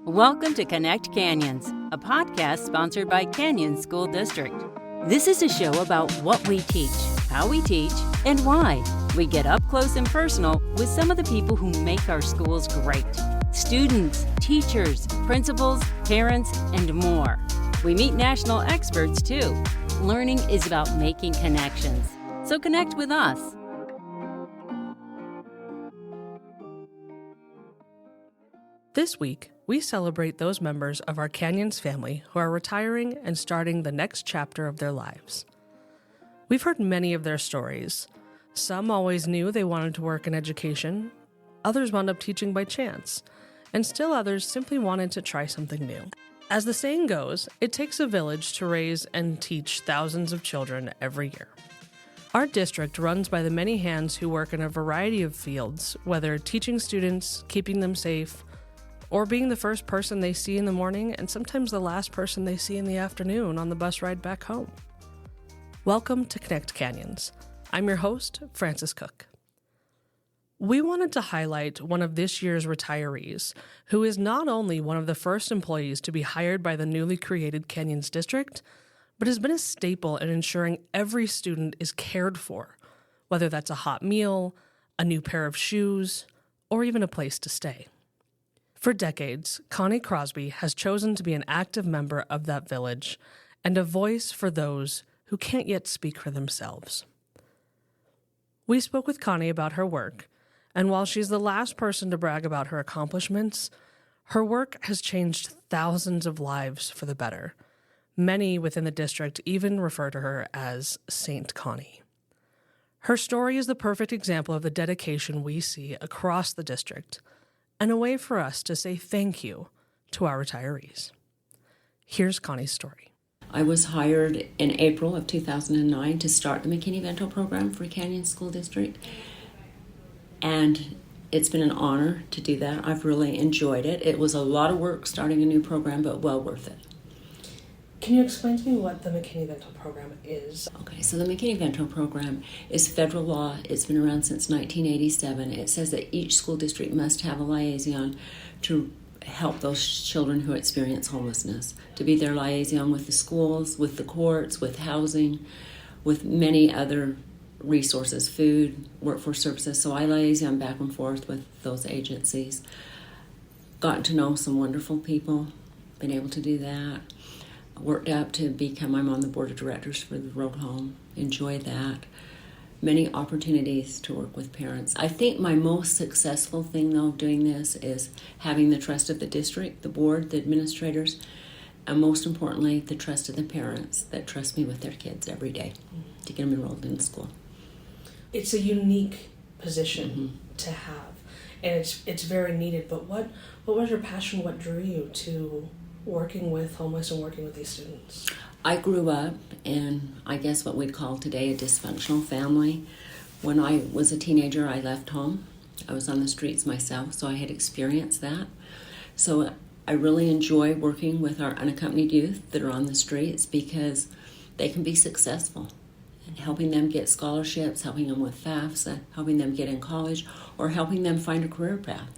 Welcome to Connect Canyons, a podcast sponsored by Canyon School District. This is a show about what we teach, how we teach, and why. We get up close and personal with some of the people who make our schools great. Students, teachers, principals, parents, and more. We meet national experts too. Learning is about making connections. So connect with us. This week, we celebrate those members of our Canyons family who are retiring and starting the next chapter of their lives. We've heard many of their stories. Some always knew they wanted to work in education, others wound up teaching by chance, and still others simply wanted to try something new. As the saying goes, it takes a village to raise and teach thousands of children every year. Our district runs by the many hands who work in a variety of fields, whether teaching students, keeping them safe, or being the first person they see in the morning and sometimes the last person they see in the afternoon on the bus ride back home. Welcome to Connect Canyons. I'm your host, Frances Cook. We wanted to highlight one of this year's retirees, who is not only one of the first employees to be hired by the newly created Canyons District, but has been a staple in ensuring every student is cared for, whether that's a hot meal, a new pair of shoes, or even a place to stay. For decades, Connie Crosby has chosen to be an active member of that village and a voice for those who can't yet speak for themselves. We spoke with Connie about her work, and while she's the last person to brag about her accomplishments, her work has changed thousands of lives for the better. Many within the district even refer to her as Saint Connie. Her story is the perfect example of the dedication we see across the district, and a way for us to say thank you to our retirees. Here's Connie's story. I was hired in April of 2009 to start the McKinney-Vento program for Canyon School District, and it's been an honor to do that. I've really enjoyed it. It was a lot of work starting a new program, but well worth it. Can you explain to me what the McKinney-Vento program is? Okay, so the McKinney-Vento program is federal law. It's been around since 1987. It says that each school district must have a liaison to help those children who experience homelessness, to be their liaison with the schools, with the courts, with housing, with many other resources, food, workforce services. So I liaison back and forth with those agencies. Gotten to know some wonderful people, been able to do that. Worked up to become, I'm on the board of directors for the road home. Enjoy that. Many opportunities to work with parents. I think my most successful thing, though, doing this is having the trust of the district, the board, the administrators, and most importantly, the trust of the parents that trust me with their kids every day to get them enrolled in school. It's a unique position to have, and it's very needed. But what was your passion? What drew you to working with homeless and working with these students? I grew up in, I guess what we'd call today a dysfunctional family. When I was a teenager, I left home. I was on the streets myself, so I had experienced that. So I really enjoy working with our unaccompanied youth that are on the streets because they can be successful. And helping them get scholarships, helping them with FAFSA, helping them get in college, or helping them find a career path.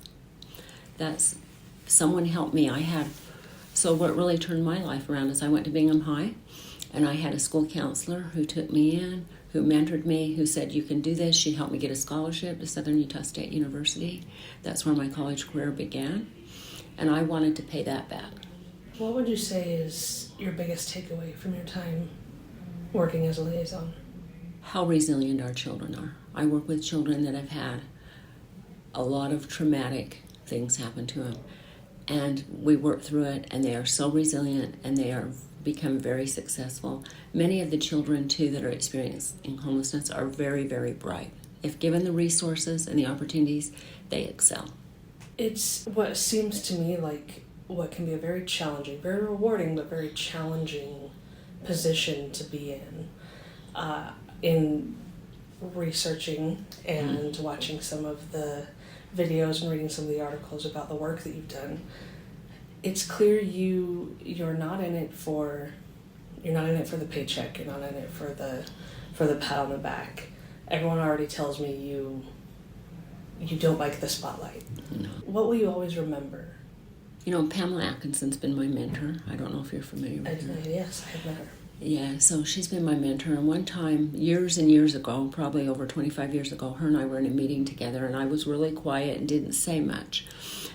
Someone helped me. So what really turned my life around is I went to Bingham High, and I had a school counselor who took me in, who mentored me, who said, you can do this. She helped me get a scholarship to Southern Utah State University. That's where my college career began, and I wanted to pay that back. What would you say is your biggest takeaway from your time working as a liaison? How resilient our children are. I work with children that have had a lot of traumatic things happen to them. And we work through it, and they are so resilient, and they are become very successful. Many of the children, too, that are experiencing homelessness are very, very bright. If given the resources and the opportunities, they excel. It's what seems to me like what can be a very challenging, very rewarding, but very challenging position to be in researching and watching some of the videos and reading some of the articles about the work that you've done. It's clear you're not in it for the paycheck. You're not in it for the pat on the back. Everyone already tells me you don't like the spotlight. No. What will you always remember Pamela Atkinson's been my mentor. I don't know if you're familiar with her. Yes, I have met her. Yeah, so she's been my mentor. And one time, years and years ago, probably over 25 years ago, her and I were in a meeting together, and I was really quiet and didn't say much.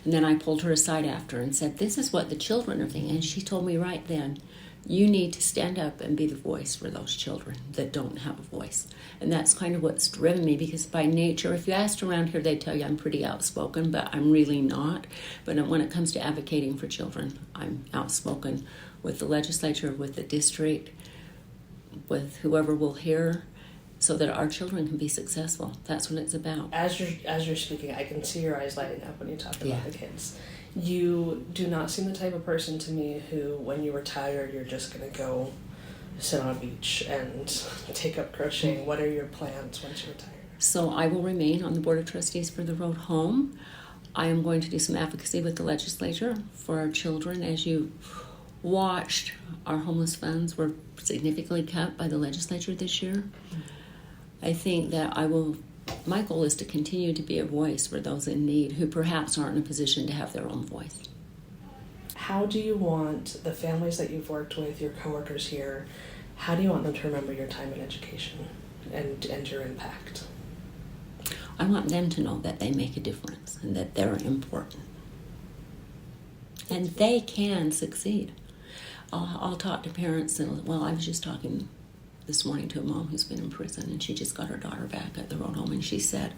And then I pulled her aside after and said, this is what the children are thinking. And she told me right then, you need to stand up and be the voice for those children that don't have a voice. And that's kind of what's driven me, because by nature, if you asked around here, they'd tell you I'm pretty outspoken, but I'm really not. But when it comes to advocating for children, I'm outspoken with the legislature, with the district, with whoever will hear, so that our children can be successful. That's what it's about. As you're speaking, I can see your eyes lighting up when you talk about the kids. You do not seem the type of person to me who, when you retire, you're just going to go sit on a beach and take up crocheting. What are your plans once you retire? So I will remain on the Board of Trustees for the road home. I am going to do some advocacy with the legislature for our children. As you watched, our homeless funds were significantly cut by the legislature this year. I think that my goal is to continue to be a voice for those in need who perhaps aren't in a position to have their own voice. How do you want the families that you've worked with, your coworkers here, how do you want them to remember your time in education and your impact? I want them to know that they make a difference and that they're important. And they can succeed. I'll talk to parents and, I was just talking this morning to a mom who's been in prison, and she just got her daughter back at the road home, and she said,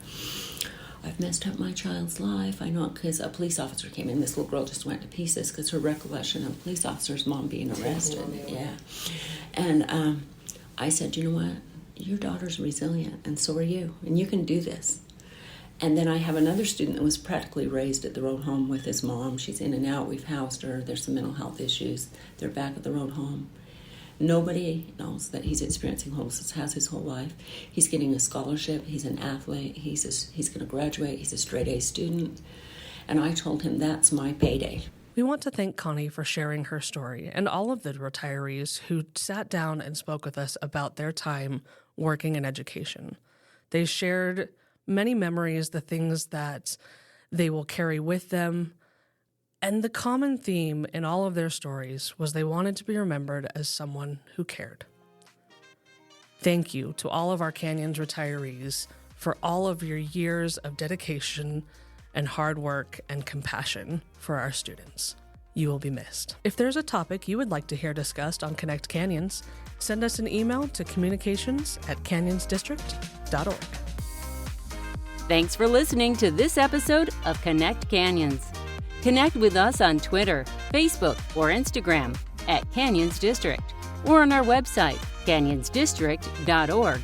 I've messed up my child's life. I know, because a police officer came in. This little girl just went to pieces because her recollection of a police officer's mom being arrested. Yeah. And I said, you know what? Your daughter's resilient, and so are you, and you can do this. And then I have another student that was practically raised at the road home with his mom. She's in and out. We've housed her. There's some mental health issues. They're back at the road home. Nobody knows that he's experiencing homelessness, has his whole life. He's getting a scholarship. He's an athlete. He's going to graduate. He's a straight A student. And I told him that's my payday. We want to thank Connie for sharing her story, and all of the retirees who sat down and spoke with us about their time working in education. They shared many memories, the things that they will carry with them. And the common theme in all of their stories was they wanted to be remembered as someone who cared. Thank you to all of our Canyons retirees for all of your years of dedication and hard work and compassion for our students. You will be missed. If there's a topic you would like to hear discussed on Connect Canyons, send us an email to communications@canyonsdistrict.org. Thanks for listening to this episode of Connect Canyons. Connect with us on Twitter, Facebook, or Instagram @Canyons District, or on our website, canyonsdistrict.org.